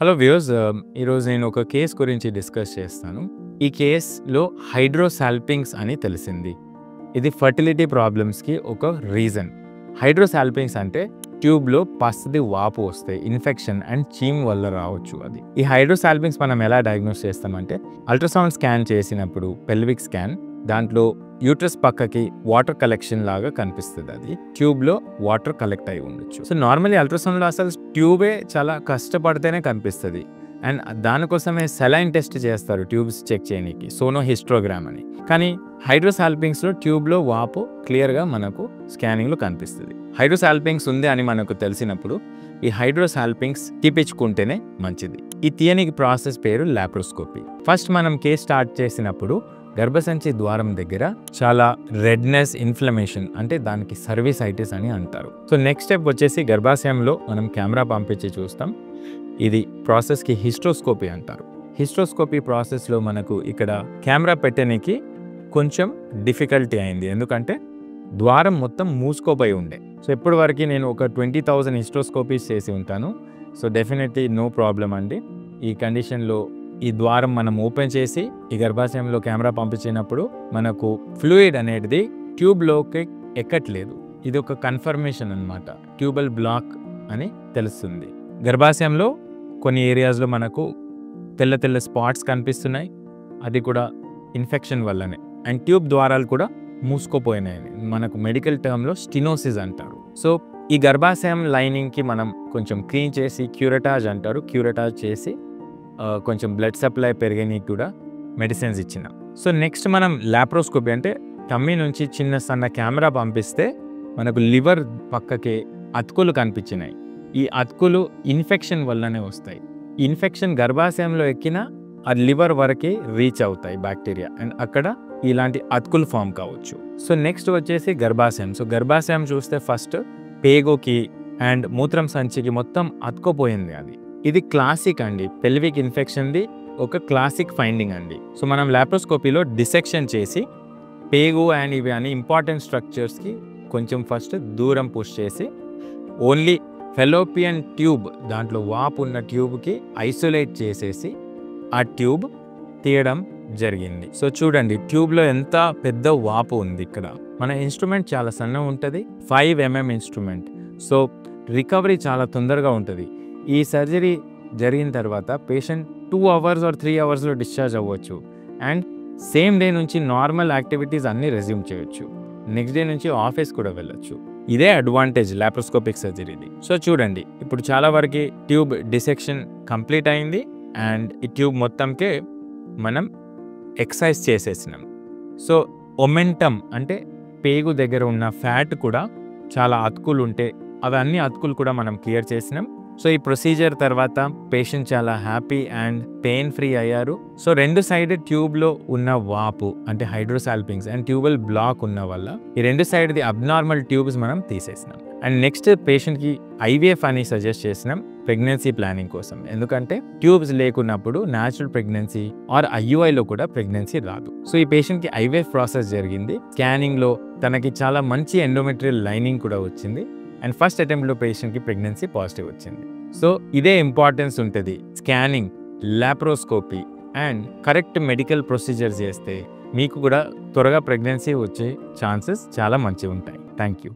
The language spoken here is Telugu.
హలో వ్యూయర్స్ ఈరోజు నేను ఒక కేస్ గురించి డిస్కస్ చేస్తాను. ఈ కేస్‌లో హైడ్రోసాల్పింగ్స్ అని తెలిసింది. ఇది ఫర్టిలిటీ ప్రాబ్లమ్స్‌కి ఒక రీజన్. హైడ్రోసాల్పింగ్స్ అంటే ట్యూబ్‌లో పసది వాపు వస్తాయి. ఇన్ఫెక్షన్ అండ్ చీమ్ వల్ల రావచ్చు అది. ఈ హైడ్రోసాల్పింగ్స్ మనం ఎలా డయాగ్నోస్ చేస్తామంటే అల్ట్రాసౌండ్ స్కాన్ చేసినప్పుడు పెల్విక్ స్కాన్ దాంట్లో యూట్రస్ పక్కకి వాటర్ కలెక్షన్ లాగా కనిపిస్తుంది. అది ట్యూబ్లో వాటర్ కలెక్ట్ అయి ఉండొచ్చు. సో నార్మల్లీ అల్ట్రాసౌండ్లో అసలు ట్యూబే చాలా కష్టపడితేనే కనిపిస్తుంది. అండ్ దానికోసమే సెలైన్ టెస్ట్ చేస్తారు ట్యూబ్స్ చెక్ చేయడానికి, సోనోహిస్ట్రోగ్రామ్ అని. కానీ హైడ్రోసాల్పింగ్స్లో ట్యూబ్లో వాపు క్లియర్గా మనకు స్కానింగ్లో కనిపిస్తుంది. హైడ్రోసాల్పింగ్స్ ఉంది అని మనకు తెలిసినప్పుడు ఈ హైడ్రోసాల్పింగ్స్ తీపించుకుంటేనే మంచిది. ఈ తీయనికి ప్రాసెస్ పేరు లాప్రోస్కోపీ. ఫస్ట్ మనం కేస్ స్టార్ట్ చేసినప్పుడు గర్భసంచి ద్వారం దగ్గర చాలా రెడ్నెస్, ఇన్ఫ్లమేషన్ అంటే దానికి సర్వీసైటిస్ అని అంటారు. సో నెక్స్ట్ స్టెప్ వచ్చేసి గర్భాశయంలో మనం కెమెరా పంపించి చూస్తాం. ఇది ప్రాసెస్కి హిస్ట్రోస్కోపీ అంటారు. హిస్ట్రోస్కోపీ ప్రాసెస్లో మనకు ఇక్కడ కెమెరా పెట్టడానికి కొంచెం డిఫికల్టీ అయింది, ఎందుకంటే ద్వారం మొత్తం మూసుకోపోయి ఉండే. సో ఇప్పటి వరకు నేను ఒక 20,000 హిస్ట్రోస్కోపీస్ చేసి ఉంటాను. సో డెఫినెట్లీ నో ప్రాబ్లం అండి. ఈ కండిషన్లో ఈ ద్వారం మనం ఓపెన్ చేసి ఈ గర్భాశయంలో కెమెరా పంపించినప్పుడు మనకు ఫ్లూయిడ్ అనేది ట్యూబ్లోకి ఎక్కట్లేదు. ఇది ఒక కన్ఫర్మేషన్ అన్నమాట. ట్యూబల్ బ్లాక్ అని తెలుస్తుంది. గర్భాశయంలో కొన్ని ఏరియాస్లో మనకు తెల్ల తెల్ల స్పాట్స్ కనిపిస్తున్నాయి. అది కూడా ఇన్ఫెక్షన్ వల్లనే. అండ్ ట్యూబ్ ద్వారాలు కూడా మూసుకోపోయినాయి. మనకు మెడికల్ టర్మ్లో స్టినోసిస్ అంటారు. సో ఈ గర్భాశయం లైనింగ్కి మనం కొంచెం క్లీన్ చేసి క్యూరటాజ్ అంటారు, క్యూరటాజ్ చేసి కొంచెం బ్లడ్ సప్లై పెరిగేనికి కూడా మెడిసిన్స్ ఇచ్చిన. సో నెక్స్ట్ మనం లాప్రోస్కోపీ అంటే టమ్మీ నుంచి చిన్న సన్న కెమెరా పంపిస్తే మనకు లివర్ పక్కకే అతుకులు కనిపించినాయి. ఈ అతుకులు ఇన్ఫెక్షన్ వల్లనే వస్తాయి. ఇన్ఫెక్షన్ గర్భాశయంలో ఎక్కినా అది లివర్ వరకే రీచ్ అవుతాయి బ్యాక్టీరియా, అండ్ అక్కడ ఇలాంటి అతుకులు ఫామ్ కావచ్చు. సో నెక్స్ట్ వచ్చేసి గర్భాశయం. సో గర్భాశయం చూస్తే ఫస్ట్ పేగుకి అండ్ మూత్రం సంచికి మొత్తం అతుక్కుపోయింది. అది ఇది క్లాసిక్ అండి, పెల్విక్ ఇన్ఫెక్షన్ది ఒక క్లాసిక్ ఫైండింగ్ అండి. సో మనం లాప్రోస్కోపీలో డిసెక్షన్ చేసి పేగు అండ్ ఇవి అని ఇంపార్టెంట్ స్ట్రక్చర్స్కి కొంచెం ఫస్ట్ దూరం పుష్ చేసి ఓన్లీ ఫెలోపియన్ ట్యూబ్, దాంట్లో వాపు ఉన్న ట్యూబ్కి ఐసోలేట్ చేసేసి ఆ ట్యూబ్ తీయడం జరిగింది. సో చూడండి ట్యూబ్లో ఎంత పెద్ద వాపు ఉంది. ఇక్కడ మన ఇన్స్ట్రుమెంట్ చాలా సన్నగా ఉంటుంది, 5 mm ఇన్స్ట్రుమెంట్. సో రికవరీ చాలా తొందరగా ఉంటుంది. ఈ సర్జరీ జరిగిన తర్వాత patient 2 hours or 3 hours discharge అవ్వచ్చు. అండ్ సేమ్ డే నుంచి నార్మల్ యాక్టివిటీస్ అన్నీ రెజ్యూమ్ చేయొచ్చు. నెక్స్ట్ డే నుంచి ఆఫీస్ కూడా వెళ్ళొచ్చు. ఇదే అడ్వాంటేజ్ లాప్రోస్కోపిక్ సర్జరీది. సో చూడండి ఇప్పుడు చాలా వరకు ట్యూబ్ డిసెక్షన్ కంప్లీట్ అయింది. అండ్ ఈ ట్యూబ్ మొత్తంకే మనం ఎక్సైజ్ చేసేసినాం. సో ఒమెంటమ్ అంటే పేగు దగ్గర ఉన్న ఫ్యాట్ కూడా చాలా అతుకులు ఉంటే అవన్నీ అతుకులు కూడా మనం క్లియర్ చేసినాం. సో ఈ ప్రొసీజర్ తర్వాత పేషెంట్ చాలా హ్యాపీ అండ్ పెయిన్ ఫ్రీ అయ్యారు. సో 2 సైడ్ ట్యూబ్లో ఉన్న వాపు అంటే హైడ్రోసాల్పింగ్స్ అండ్ ట్యూబల్ బ్లాక్ ఉన్న వల్ల ఈ 2 సైడ్ది అబ్నార్మల్ ట్యూబ్స్ మనం తీసేసినాం. అండ్ నెక్స్ట్ పేషెంట్కి ఐవీఎఫ్ అని సజెస్ట్ చేసినాం ప్రెగ్నెన్సీ ప్లానింగ్ కోసం. ఎందుకంటే ట్యూబ్స్ లేకున్నప్పుడు న్యాచురల్ ప్రెగ్నెన్సీ ఆర్ ఐయుఐలో కూడా ప్రెగ్నెన్సీ రాదు. సో ఈ పేషెంట్కి ఐవీఎఫ్ ప్రాసెస్ జరిగింది. స్కానింగ్లో తనకి చాలా మంచి ఎండోమెట్రియల్ లైనింగ్ కూడా వచ్చింది. అండ్ ఫస్ట్ అటెంప్ట్లో పేషెంట్కి ప్రెగ్నెన్సీ పాజిటివ్ వచ్చింది. సో ఇదే ఇంపార్టెన్స్ ఉంటుంది. Scanning, laparoscopy and correct medical procedure చేస్తే మీకు కూడా త్వరగా ప్రెగ్నెన్సీ వచ్చే ఛాన్సెస్ చాలా మంచిగా ఉంటాయి. Thank you.